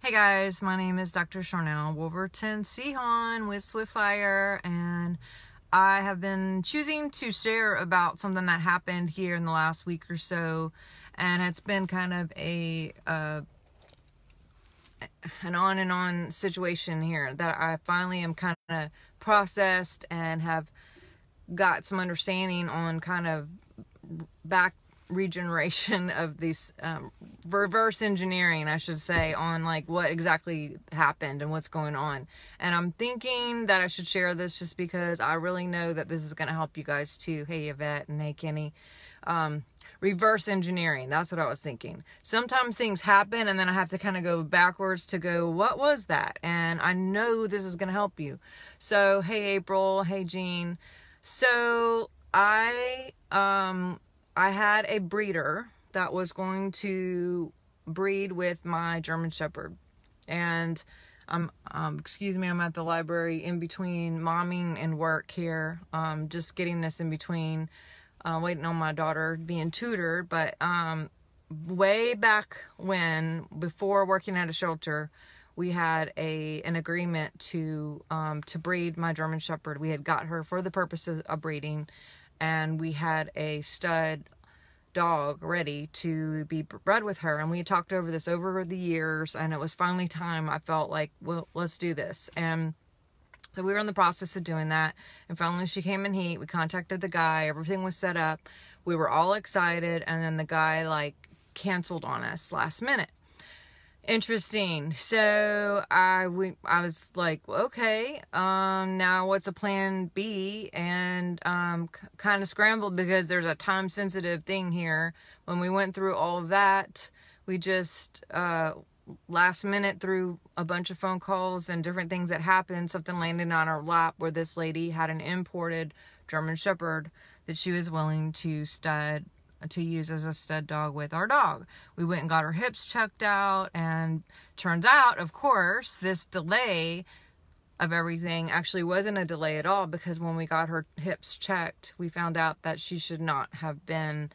Hey guys, my name is DrSharnael Wolverton Sehon with Swiftfire, and I have been choosing to share about something that happened here in the last week or so, and it's been kind of an on and on situation here that I finally am kind of processed and have got some understanding on kind of back regeneration of these reverse engineering, I should say, on like what exactly happened and what's going on. And I'm thinking that I should share this just because I really know that this is going to help you guys too. Hey Yvette and hey Kenny. Reverse engineering, that's what I was thinking. Sometimes things happen and then I have to kind of go backwards to go, what was that? And I know this is going to help you. So hey April, hey Jean. So I had a breeder that was going to breed with my German Shepherd. And excuse me, I'm at the library in between momming and work here. Just getting this in between, waiting on my daughter being tutored. But way back when, before working at a shelter, we had an agreement to breed my German Shepherd. We had got her for the purposes of breeding, and we had a stud dog ready to be bred with her, and we talked over this over the years, and it was finally time. I felt like, well, let's do this. And so we were in the process of doing that, and finally she came in heat. We contacted the guy, everything was set up, we were all excited, and then the guy like canceled on us last minute. Interesting. So I was like, okay, now what's a plan B? And kind of scrambled because there's a time sensitive thing here. When we went through all of that, we just last minute, through a bunch of phone calls and different things that happened, something landed on our lap where this lady had an imported German Shepherd that she was willing to use as a stud dog with our dog. We went and got her hips checked out, and turns out, of course, this delay of everything actually wasn't a delay at all, because when we got her hips checked, we found out that she should not have been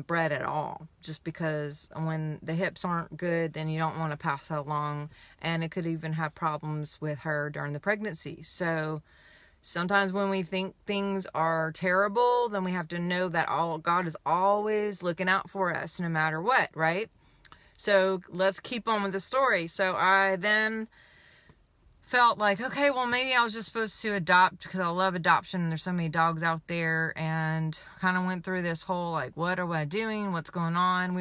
bred at all, just because when the hips aren't good, then you don't want to pass that along, and it could even have problems with her during the pregnancy. So sometimes when we think things are terrible, then we have to know that God is always looking out for us no matter what, right? So let's keep on with the story. So I then felt like, okay, well, maybe I was just supposed to adopt because I love adoption and there's so many dogs out there, and kind of went through this whole, like, what am I doing? What's going on?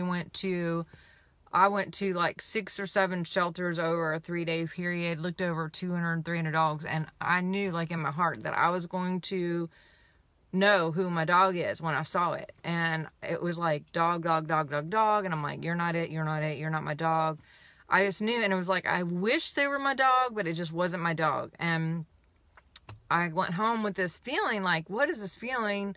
I went to like 6 or 7 shelters over a 3-day period, looked over 200, 300 dogs, and I knew, like, in my heart that I was going to know who my dog is when I saw it. And it was like dog, dog, dog, dog, dog, and I'm like, you're not it, you're not it, you're not my dog. I just knew, and it was like, I wish they were my dog, but it just wasn't my dog. And I went home with this feeling like, what is this feeling?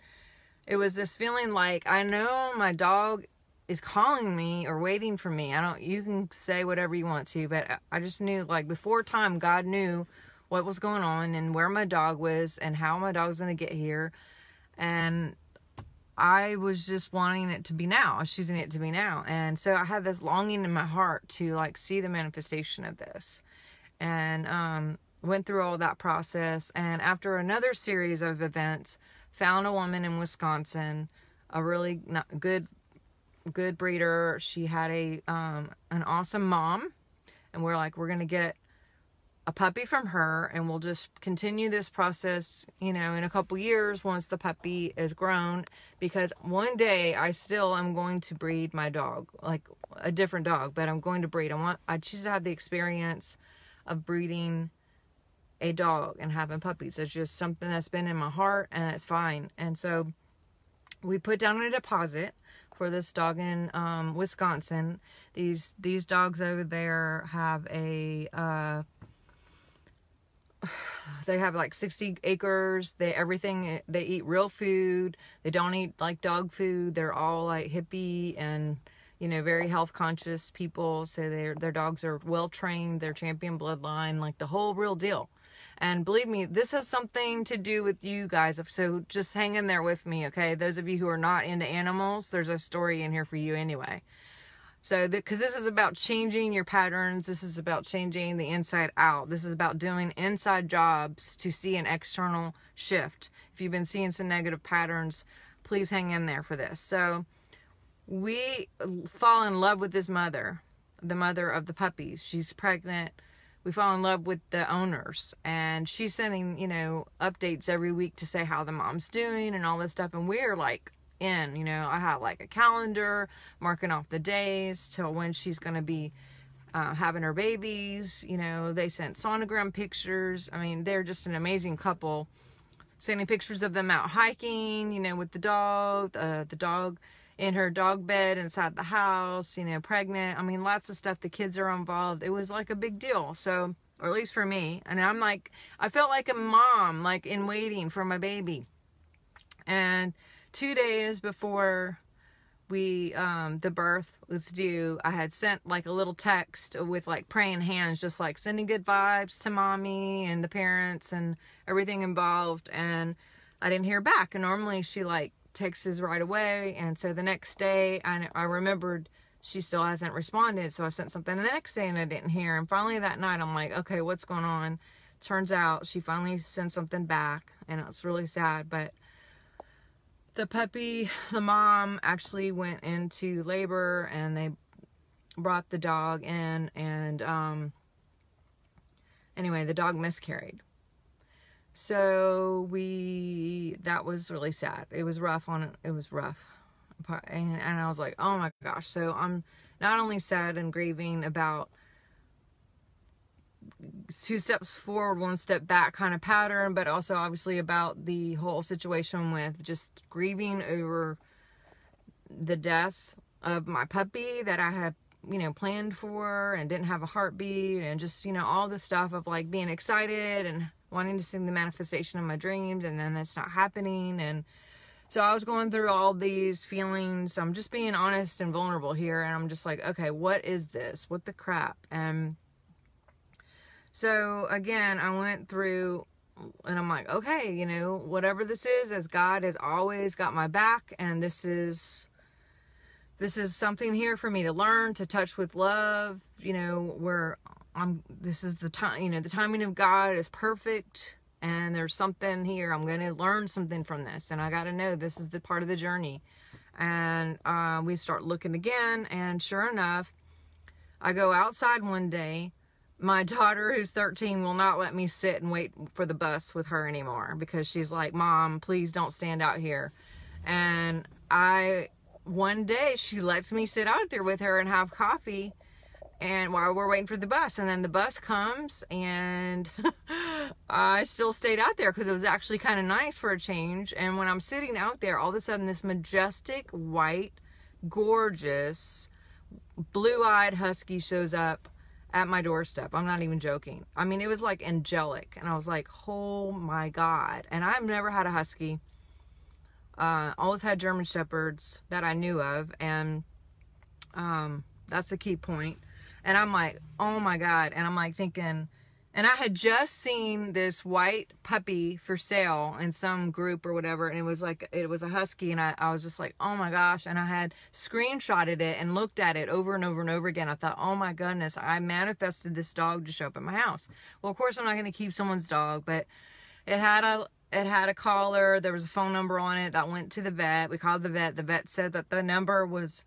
It was this feeling like, I know my dog is calling me or waiting for me. You can say whatever you want to, but I just knew, like, before time, God knew what was going on and where my dog was and how my dog's going to get here. And I was just wanting it to be now. I was choosing it to be now. And so I had this longing in my heart to, like, see the manifestation of this. And went through all that process. And after another series of events, found a woman in Wisconsin, a really good breeder. She had an awesome mom, and we're like, we're gonna get a puppy from her, and we'll just continue this process, in a couple years once the puppy is grown, because one day I still am going to breed my dog, like a different dog, but I'm going to breed. I choose to have the experience of breeding a dog and having puppies. It's just something that's been in my heart, and it's fine. And so we put down a deposit for this dog in Wisconsin. These dogs over there have they have like 60 acres. They eat real food. They don't eat like dog food. They're all like hippie and very health conscious people. So their dogs are well trained. They're champion bloodline, like the whole real deal. And believe me, this has something to do with you guys. So just hang in there with me, okay? Those of you who are not into animals, there's a story in here for you anyway. So because this is about changing your patterns, this is about changing the inside out. This is about doing inside jobs to see an external shift. If you've been seeing some negative patterns, please hang in there for this. So we fall in love with this mother, the mother of the puppies. She's pregnant. We fall in love with the owners, and she's sending, you know, updates every week to say how the mom's doing and all this stuff. And we're like in, you know, I have like a calendar marking off the days till when she's going to be having her babies. You know, they sent sonogram pictures. I mean, they're just an amazing couple, sending pictures of them out hiking, you know, with the dog in her dog bed inside the house, you know, pregnant. I mean, lots of stuff. The kids are involved. It was like a big deal. So, or at least for me. And I'm like, I felt like a mom, like in waiting for my baby. And 2 days before the birth was due, I had sent like a little text with like praying hands, just like sending good vibes to mommy and the parents and everything involved. And I didn't hear back. And normally she like texts right away. And so the next day I remembered she still hasn't responded. So I sent something the next day and I didn't hear. And finally that night I'm like, okay, what's going on? Turns out she finally sent something back, and it's really sad. But the puppy, the mom actually went into labor, and they brought the dog in, and anyway, the dog miscarried. So that was really sad. It was rough it was rough. And I was like, oh my gosh. So I'm not only sad and grieving about 2 steps forward, 1 step back kind of pattern, but also obviously about the whole situation with just grieving over the death of my puppy that I had, you know, planned for and didn't have a heartbeat, and just, you know, all the stuff of like being excited and wanting to see the manifestation of my dreams, and then it's not happening. And so I was going through all these feelings. I'm just being honest and vulnerable here, and I'm just like, okay, what is this? What the crap? And so again, I went through, and I'm like, okay, you know, whatever this is, as God has always got my back, and this is something here for me to learn, to touch with love, you know, where this is the time, you know, the timing of God is perfect, and there's something here. I'm going to learn something from this, and I got to know this is the part of the journey. And we start looking again, and sure enough, I go outside one day. My daughter, who's 13, will not let me sit and wait for the bus with her anymore, because she's like, Mom, please don't stand out here. And one day she lets me sit out there with her and have coffee, and while we're waiting for the bus, and then the bus comes, and I still stayed out there because it was actually kind of nice for a change. And when I'm sitting out there, all of a sudden this majestic, white, gorgeous, blue-eyed husky shows up at my doorstep. I'm not even joking. I mean, it was like angelic, and I was like, oh my God. And I've never had a husky. Always had German Shepherds that I knew of, and that's the key point. And I'm like, oh my God. And I'm like thinking, and I had just seen this white puppy for sale in some group or whatever, and it was a husky, and I was just like, oh my gosh. And I had screenshotted it and looked at it over and over and over again. I thought, oh my goodness, I manifested this dog to show up at my house. Well, of course I'm not going to keep someone's dog, but it had a collar. There was a phone number on it that went to the vet. We called the vet. The vet said that the number was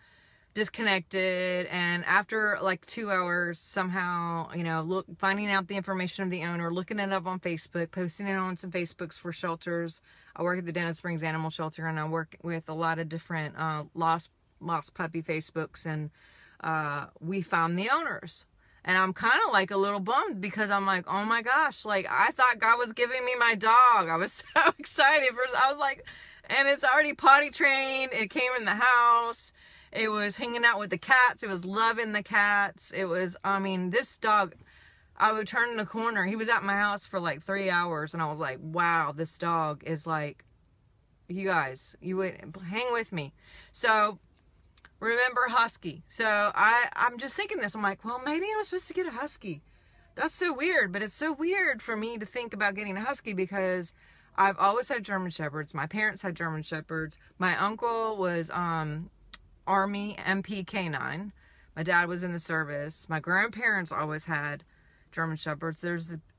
disconnected, and after like 2 hours, somehow, you know, finding out the information of the owner, looking it up on Facebook, posting it on some Facebooks for shelters. I work at the Dennis Springs Animal Shelter, and I work with a lot of different lost puppy Facebooks, and we found the owners. And I'm kind of like a little bummed, because I'm like, oh my gosh, like I thought God was giving me my dog. I was so excited. I was like, and it's already potty trained. It came in the house. It was hanging out with the cats. It was loving the cats. It was, I mean, this dog, I would turn in the corner. He was at my house for like 3 hours, and I was like, wow, this dog is like, you guys, you would hang with me. So remember husky. So I'm just thinking this. I'm like, well, maybe I'm supposed to get a husky. That's so weird, but it's so weird for me to think about getting a husky, because I've always had German Shepherds. My parents had German Shepherds. My uncle was, Army MP Canine. My dad was in the service. My grandparents always had German Shepherds.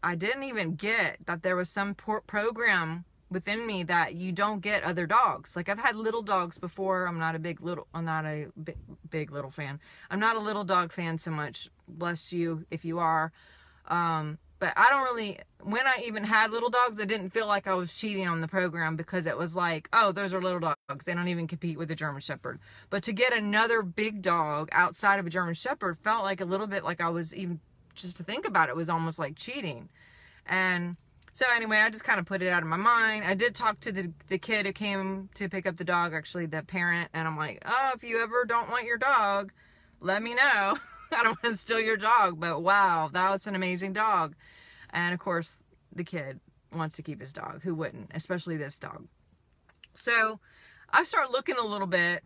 I didn't even get that there was some program within me that you don't get other dogs. Like, I've had little dogs before. I'm not a big little fan. I'm not a little dog fan so much. Bless you if you are. But I don't really, when I even had little dogs, I didn't feel like I was cheating on the program, because it was like, oh, those are little dogs. They don't even compete with a German Shepherd. But to get another big dog outside of a German Shepherd felt like a little bit like I was even, just to think about it, was almost like cheating. And so anyway, I just kind of put it out of my mind. I did talk to the kid who came to pick up the dog, actually the parent, and I'm like, oh, if you ever don't want your dog, let me know. I don't want to steal your dog, but wow, that's an amazing dog. And of course, the kid wants to keep his dog. Who wouldn't? Especially this dog. So I started looking a little bit,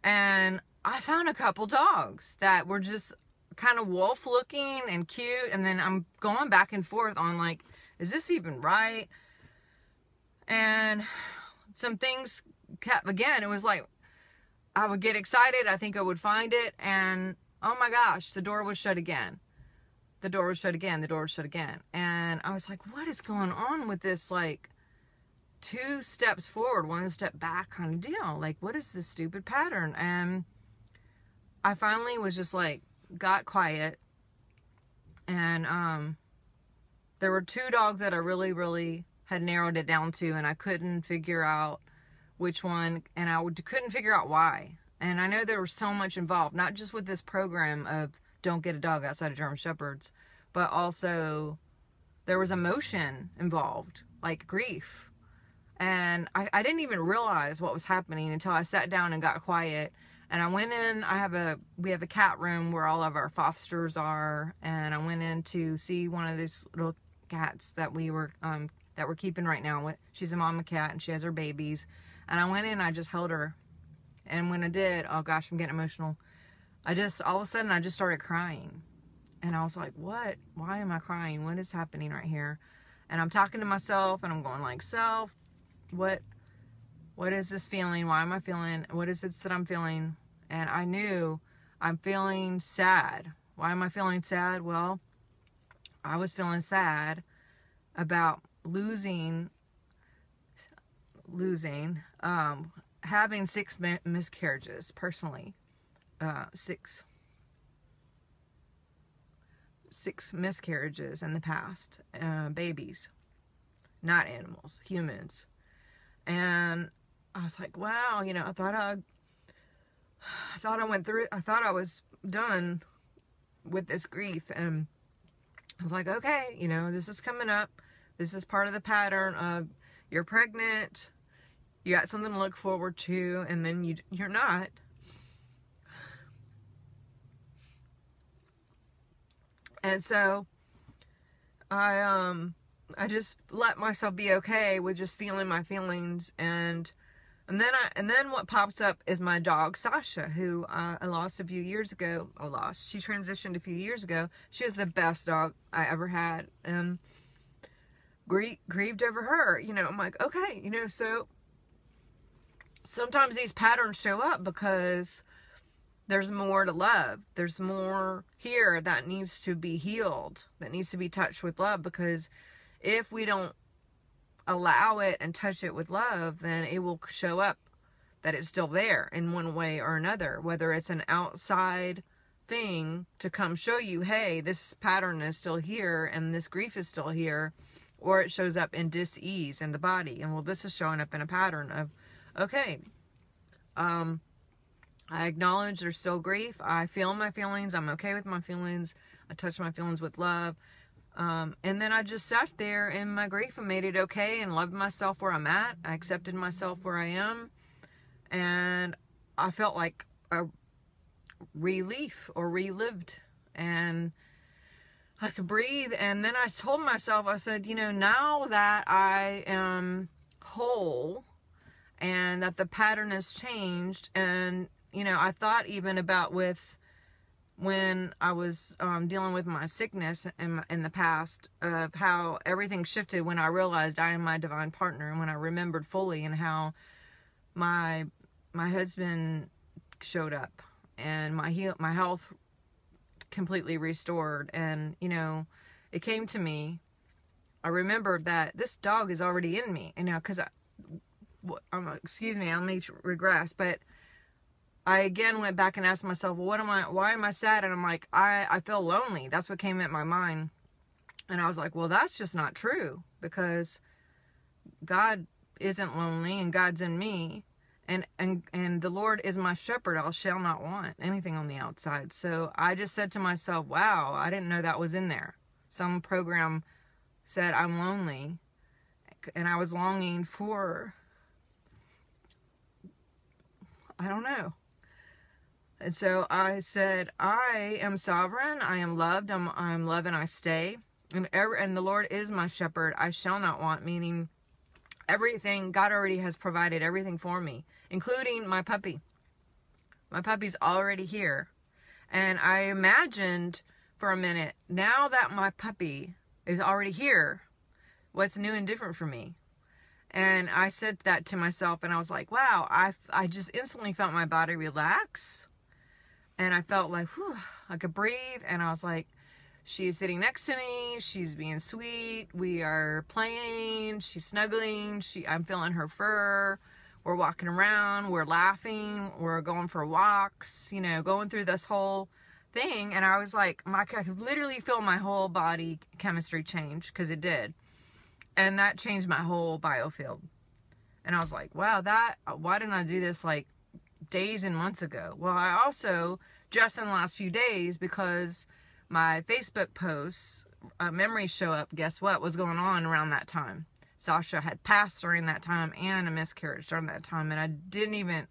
and I found a couple dogs that were just kind of wolf looking and cute. And then I'm going back and forth on, like, is this even right? And some things kept, again, it was like, I would get excited. I think I would find it. And oh my gosh, the door would shut again. The door would shut again. The door would shut again. And I was like, what is going on with this, like, 2 steps forward, 1 step back kind of deal? Like, what is this stupid pattern? And I finally was just like, got quiet. And there were 2 dogs that I really, really had narrowed it down to, and I couldn't figure out which one, and I couldn't figure out why. And I know there was so much involved, not just with this program of don't get a dog outside of German Shepherds, but also there was emotion involved, like grief. And I didn't even realize what was happening until I sat down and got quiet. And I went in, we have a cat room where all of our fosters are, and I went in to see one of these little cats that we're keeping right now. She's a mama cat, and she has her babies. And I went in, I just held her. And when I did, oh gosh, I'm getting emotional. All of a sudden, I just started crying. And I was like, what? Why am I crying? What is happening right here? And I'm talking to myself, and I'm going like, self, what is this feeling? Why am I feeling? What is it that I'm feeling? And I knew I'm feeling sad. Why am I feeling sad? Well, I was feeling sad about losing, having 6 miscarriages personally. 6 miscarriages in the past. Babies, not animals, humans. And I was like, wow, I thought I went through it. I thought I was done with this grief. And I was like, okay, this is coming up. This is part of the pattern of you're pregnant, you got something to look forward to, and then you're not. And so I just let myself be okay with just feeling my feelings, and then what pops up is my dog Sasha, who I lost a few years ago. She transitioned a few years ago. She was the best dog I ever had, and grieved over her. I'm like, okay, so sometimes these patterns show up because there's more to love. There's more here that needs to be healed, that needs to be touched with love, because if we don't allow it and touch it with love, then it will show up that it's still there in one way or another, whether it's an outside thing to come show you, hey, this pattern is still here and this grief is still here, or it shows up in dis-ease in the body. And well, this is showing up in a pattern of, okay, I acknowledge there's still grief. I feel my feelings. I'm okay with my feelings. I touch my feelings with love. And then I just sat there in my grief and made it okay and loved myself where I'm at. I accepted myself where I am. And I felt like a relief or relived. And I could breathe. And then I told myself, I said, now that I am whole and that the pattern has changed, and I thought even about when I was dealing with my sickness in the past, of how everything shifted when I realized I am my divine partner, and when I remembered fully, and how my husband showed up, and my health completely restored. And, you know, it came to me, I remember that this dog is already in me, you know, because excuse me, I'll make regress, but I again went back and asked myself, well, why am I sad? And I'm like, I feel lonely. That's what came in my mind. And I was like, well, that's just not true, because God isn't lonely, and God's in me. And the Lord is my shepherd. I shall not want anything on the outside. So I just said to myself, wow, I didn't know that was in there. Some program said I'm lonely, and I was longing for, I don't know. And so I said, I am sovereign, I am loved, I'm love and I stay. And the Lord is my shepherd, I shall not want, meaning everything, God already has provided everything for me, including my puppy. My puppy's already here. And I imagined for a minute, now that my puppy is already here, what's new and different for me? And I said that to myself, and I was like, wow, I just instantly felt my body relax. And I felt like, whew, I could breathe. And I was like, she's sitting next to me. She's being sweet. We are playing. She's snuggling. I'm feeling her fur. We're walking around. We're laughing. We're going for walks, you know, going through this whole thing. And I was like, I could literally feel my whole body chemistry change, because it did. And that changed my whole biofield. And I was like, wow, why didn't I do this like days and months ago? Well, I also, just in the last few days, because my Facebook posts, memories show up, guess what was going on around that time? Sasha had passed during that time, and a miscarriage during that time. And I didn't even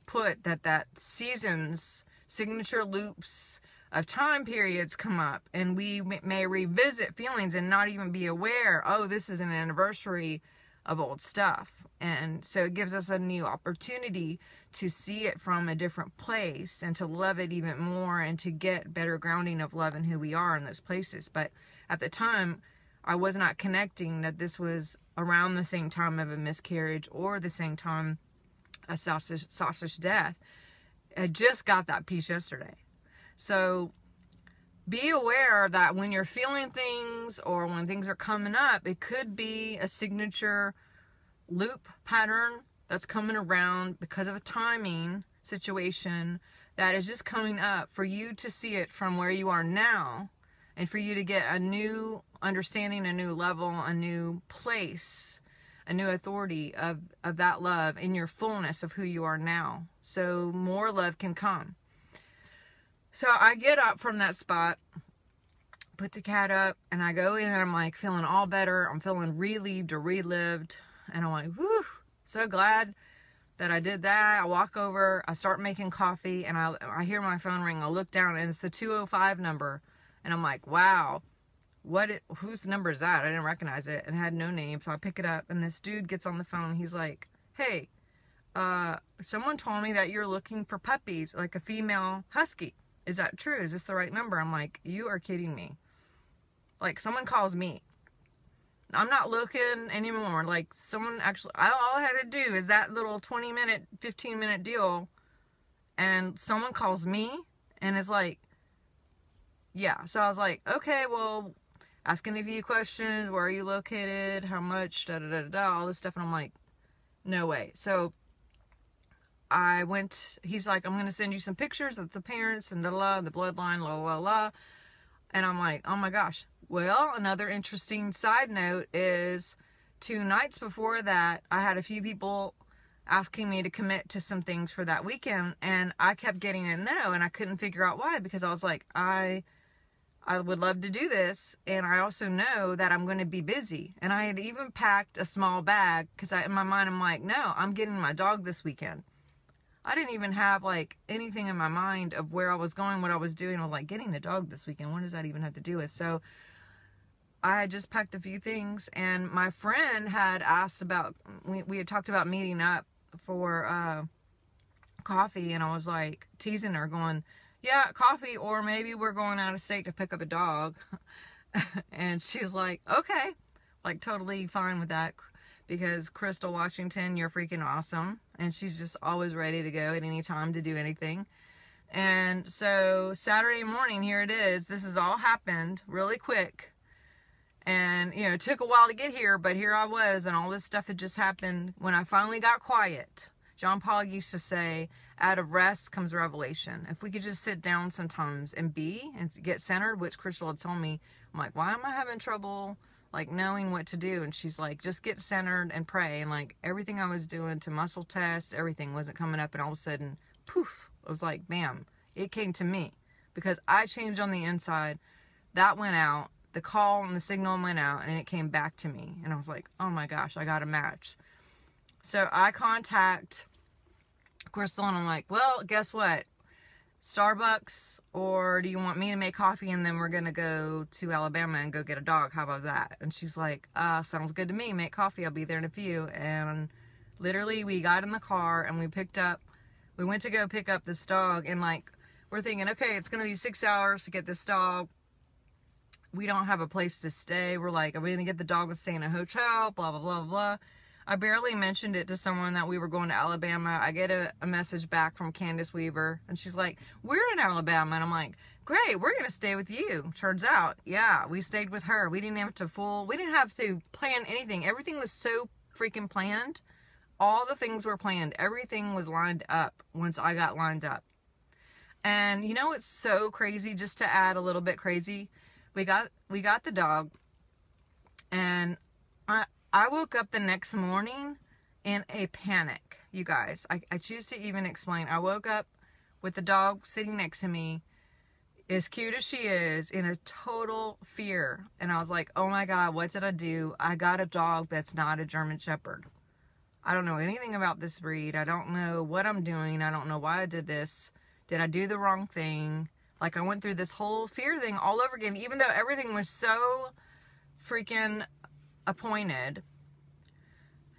put that seasons, signature loops of time periods come up, and we may revisit feelings and not even be aware, oh, this is an anniversary of old stuff. And so it gives us a new opportunity to see it from a different place, and to love it even more, and to get better grounding of love and who we are in those places. But at the time, I was not connecting that this was around the same time of a miscarriage, or the same time of Sasha's death. I just got that piece yesterday. So be aware that when you're feeling things, or when things are coming up, it could be a signature loop pattern that's coming around because of a timing situation that is just coming up, for you to see it from where you are now, and for you to get a new understanding, a new level, a new place, a new authority of that love in your fullness of who you are now, so more love can come. So I get up from that spot, put the cat up, and I go in, and I'm like feeling all better. I'm feeling relieved or relived. And I'm like, whew, so glad that I did that. I walk over, I start making coffee, and I hear my phone ring. I look down, and it's the 205 number. And I'm like, wow, whose number is that? I didn't recognize it, and had no name. So I pick it up, and this dude gets on the phone. He's like, hey, someone told me that you're looking for puppies, like a female husky. Is that true? Is this the right number? I'm like, you are kidding me. Like, someone calls me. I'm not looking anymore. Like, someone actually, all I had to do is that little 20-minute, 15-minute deal, and someone calls me and is like, yeah. So I was like, okay, well, asking a few questions. Where are you located? How much? All this stuff. And I'm like, no way. So I went, he's like, I'm going to send you some pictures of the parents and the bloodline, la, la, la. And I'm like, oh my gosh. Well, another interesting side note is 2 nights before that, I had a few people asking me to commit to some things for that weekend. And I kept getting a no, and I couldn't figure out why, because I was like, I would love to do this. And I also know that I'm going to be busy. And I had even packed a small bag, because in my mind, I'm like, no, I'm getting my dog this weekend. I didn't even have like anything in my mind of where I was going, what I was doing. I was like, getting a dog this weekend, what does that even have to do with? So I had just packed a few things, and my friend had asked about, we had talked about meeting up for coffee, and I was like teasing her, going, yeah, coffee, or maybe we're going out of state to pick up a dog. And she's like, okay, like totally fine with that, because Crystal Washington, you're freaking awesome. And she's just always ready to go at any time to do anything. And so Saturday morning, here it is. This has all happened really quick. And, you know, it took a while to get here, but here I was, and all this stuff had just happened. When I finally got quiet, John Paul used to say, out of rest comes revelation. If we could just sit down sometimes and be and get centered, which Crystal had told me, I'm like, why am I having trouble, like, knowing what to do? And she's like, just get centered and pray. And, like, everything I was doing to muscle test, everything wasn't coming up. And all of a sudden, poof, it was like, bam, it came to me. Because I changed on the inside. That went out. The call and the signal went out, and it came back to me. And I was like, oh my gosh, I got a match. So I contact Crystal, and I'm like, well, guess what? Starbucks, or do you want me to make coffee, and then we're going to go to Alabama and go get a dog? How about that? And she's like, sounds good to me. Make coffee. I'll be there in a few. And literally, we got in the car, and we went to go pick up this dog, and, like, we're thinking, okay, it's going to be 6 hours to get this dog. We don't have a place to stay. We're like, are we going to get the dog to stay in a hotel? Blah, blah, blah, blah. I barely mentioned it to someone that we were going to Alabama. I get a message back from Candace Weaver, and she's like, we're in Alabama. And I'm like, great, we're going to stay with you. Turns out, yeah, we stayed with her. We didn't have to plan anything. Everything was so freaking planned. All the things were planned. Everything was lined up once I got lined up. And you know what's so crazy, just to add a little bit crazy? We got the dog, and I woke up the next morning in a panic, you guys. I choose to even explain. I woke up with the dog sitting next to me, as cute as she is, in a total fear. And I was like, oh my God, what did I do? I got a dog that's not a German Shepherd. I don't know anything about this breed. I don't know what I'm doing. I don't know why I did this. Did I do the wrong thing? Like, I went through this whole fear thing all over again, even though everything was so freaking appointed.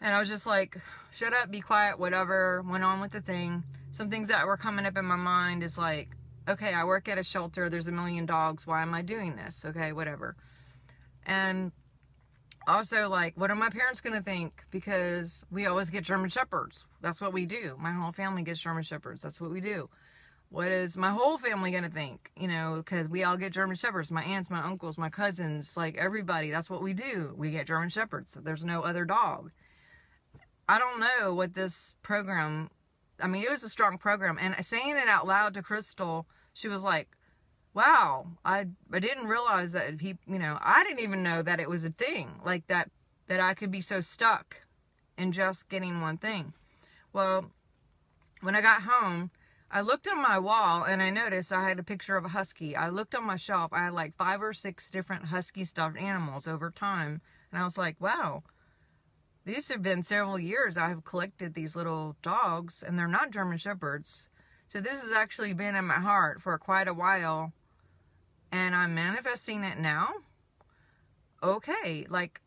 And I was just like, shut up, be quiet, whatever. Went on with the thing. Some things that were coming up in my mind is like, okay, I work at a shelter. There's a million dogs. Why am I doing this? Okay, whatever. And also, like, what are my parents going to think? Because we always get German Shepherds. That's what we do. My whole family gets German Shepherds. That's what we do. What is my whole family going to think? You know, because we all get German Shepherds. My aunts, my uncles, my cousins, like everybody. That's what we do. We get German Shepherds. There's no other dog. I don't know what this program, I mean, it was a strong program. And saying it out loud to Crystal, she was like, wow, I didn't realize that people, you know, I didn't even know that it was a thing like that I could be so stuck in just getting one thing. Well, when I got home, I looked on my wall and I noticed I had a picture of a husky. I looked on my shelf. I had like 5 or 6 different husky stuffed animals over time. And I was like, wow, these have been several years I have collected these little dogs, and they're not German Shepherds. So this has actually been in my heart for quite a while, and I'm manifesting it now. Okay, like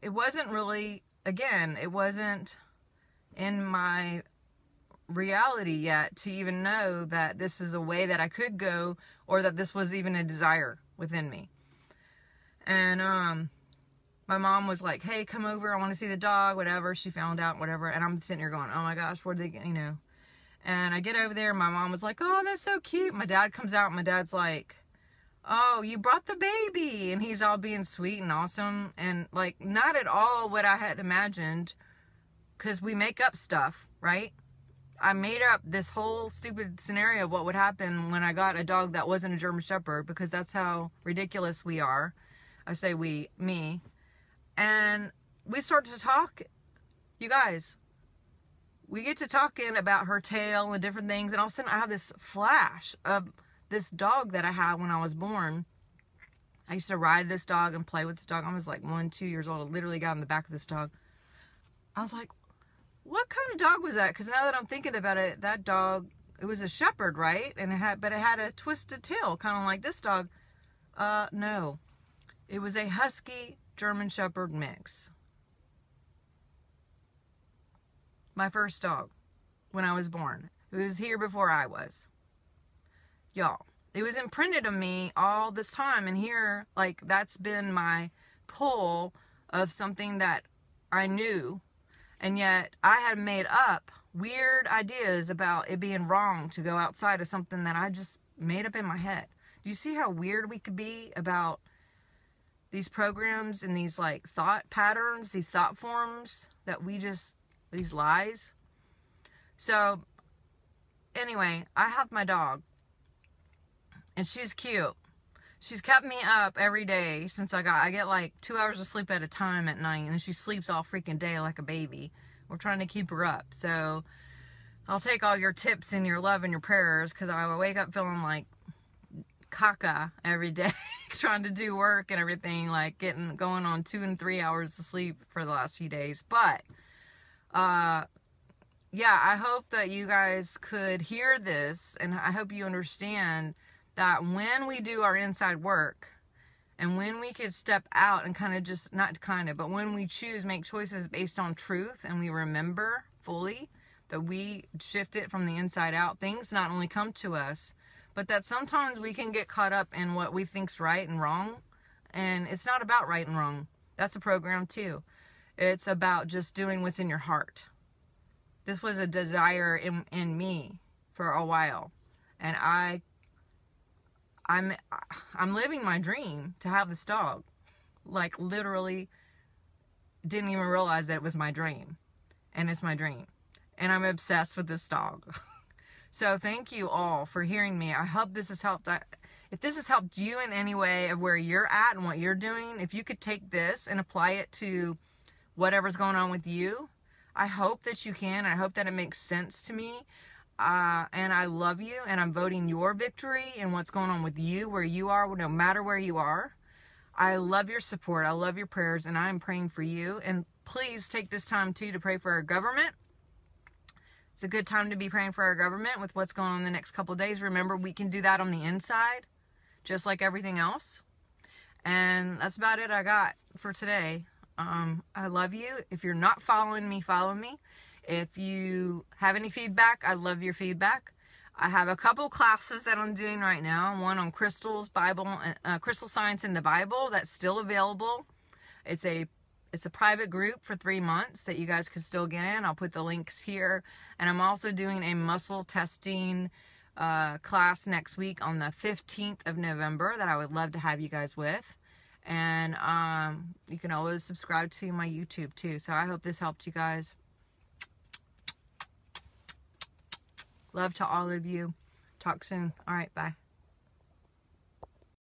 it wasn't really, again, it wasn't in my reality yet to even know that this is a way that I could go, or that this was even a desire within me. And my mom was like, hey, come over, I want to see the dog, whatever. She found out, whatever. And I'm sitting here going, oh my gosh, where did they get, you know? And I get over there, my mom was like, oh, that's so cute. My dad comes out, and my dad's like, oh, you brought the baby. And he's all being sweet and awesome. And like, not at all what I had imagined, because we make up stuff, right? I made up this whole stupid scenario of what would happen when I got a dog that wasn't a German Shepherd, because that's how ridiculous we are. I say we, me. And we start to talk, you guys. We get to talking about her tail and different things, and all of a sudden I have this flash of this dog that I had when I was born. I used to ride this dog and play with this dog. I was like 1, 2 years old. I literally got on the back of this dog. I was like, what kind of dog was that? Because now that I'm thinking about it, that dog, it was a shepherd, right? And it had a twisted tail, kind of like this dog. No. It was a husky German Shepherd mix. My first dog when I was born. It was here before I was. Y'all, it was imprinted on me all this time, and here, like, that's been my pull of something that I knew, and yet I had made up weird ideas about it being wrong to go outside of something that I just made up in my head. Do you see how weird we could be about these programs and these like thought patterns, these thought forms that we just, these lies? So anyway, I have my dog, and she's cute. She's kept me up every day since I get like 2 hours of sleep at a time at night, and then she sleeps all freaking day like a baby. We're trying to keep her up. So I'll take all your tips and your love and your prayers, because I wake up feeling like caca every day trying to do work and everything, like going on 2 and 3 hours of sleep for the last few days. But yeah, I hope that you guys could hear this, and I hope you understand that when we do our inside work, and when we could step out and but when we make choices based on truth, and we remember fully that we shift it from the inside out, things not only come to us, but that sometimes we can get caught up in what we think's right and wrong. And it's not about right and wrong. That's a program too. It's about just doing what's in your heart. This was a desire in me for a while, and I'm living my dream to have this dog. Like, literally didn't even realize that it was my dream, and it's my dream, and I'm obsessed with this dog. So thank you all for hearing me. I hope this has helped. If this has helped you in any way of where you're at and what you're doing, if you could take this and apply it to whatever's going on with you, I hope that you can. I hope that it makes sense to me. And I love you, and I'm voting your victory and what's going on with you, where you are, no matter where you are. I love your support. I love your prayers, and I'm praying for you. And please take this time too to pray for our government. It's a good time to be praying for our government with what's going on the next couple of days. Remember, we can do that on the inside, just like everything else. And that's about it I got for today. I love you. If you're not following me, follow me. If you have any feedback, I love your feedback. I have a couple classes that I'm doing right now. One on crystals, Bible, crystal science in the Bible, that's still available. It's a private group for 3 months that you guys can still get in. I'll put the links here. And I'm also doing a muscle testing class next week on the 15th of November that I would love to have you guys with. And you can always subscribe to my YouTube too. So I hope this helped you guys. Love to all of you. Talk soon. All right, bye.